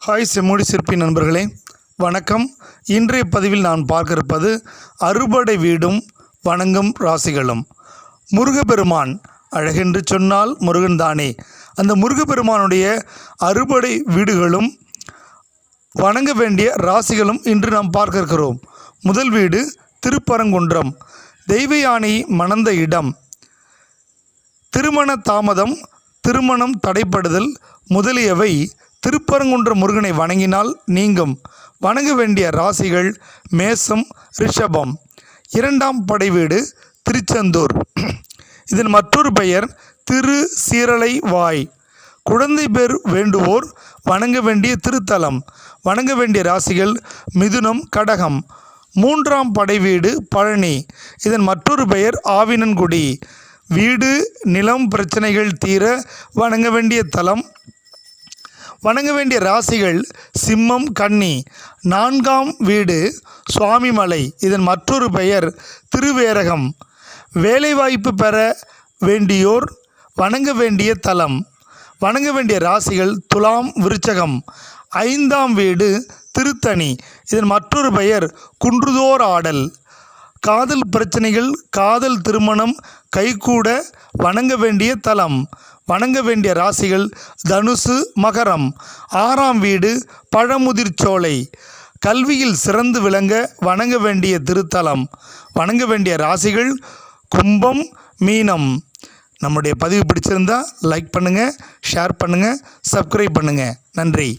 Hi செம்மொழி சிற்பி நண்பர்களே, வணக்கம். இன்றைய பதிவில் நான் பார்க்க இருப்பது அறுபடை வீடும் வணங்கும் ராசிகளும். முருகப்பெருமான் அழகென்று சொன்னால் முருகன் தானே. அந்த முருகப்பெருமானுடைய அறுபடை வீடுகளும் வணங்க வேண்டிய ராசிகளும் இன்று நாம் பார்க்க இருக்கிறோம். முதல் வீடு திருப்பரங்குன்றம், தெய்வ யானை மணந்த இடம். திருமண தாமதம், திருமணம் தடைப்படுதல் முதலியவை திருப்பரங்குன்ற முருகனை வணங்கினால் நீங்கும். வணங்க வேண்டிய ராசிகள் மேசம், ரிஷபம். இரண்டாம் படை வீடு திருச்செந்தூர். இதன் மற்றொரு பெயர் திரு சீரலை வாய். குழந்தை பேர் வேண்டுவோர் வணங்க வேண்டிய திருத்தலம். வணங்க வேண்டிய ராசிகள் மிதுனம், கடகம். மூன்றாம் படை வீடு பழனி. இதன் மற்றொரு பெயர் ஆவினன்குடி. வீடு நிலம் பிரச்சனைகள் தீர வணங்க வேண்டிய தலம். வணங்க வேண்டிய ராசிகள் சிம்மம், கன்னி. நான்காம் வீடு சுவாமிமலை. இதன் மற்றொரு பெயர் திருவேரகம். வேலைவாய்ப்பு பெற வேண்டியோர் வணங்க வேண்டிய தலம். வணங்க வேண்டிய ராசிகள் துலாம், விருச்சகம். ஐந்தாம் வீடு திருத்தணி. இதன் மற்றொரு பெயர் குன்றுதோர் ஆடல். காதல் பிரச்சனைகள், காதல் திருமணம் கைகூட வணங்க வேண்டிய தலம். வணங்க வேண்டிய ராசிகள் தனுசு, மகரம். ஆறாம் வீடு பழமுதிர்ச்சோலை. கல்வியில் சிறந்து விளங்க வணங்க வேண்டிய திருத்தலம். வணங்க வேண்டிய ராசிகள் கும்பம், மீனம். நம்முடைய பதிவு பிடிச்சிருந்தால் லைக் பண்ணுங்கள், ஷேர் பண்ணுங்கள், சப்ஸ்கிரைப் பண்ணுங்கள். நன்றி.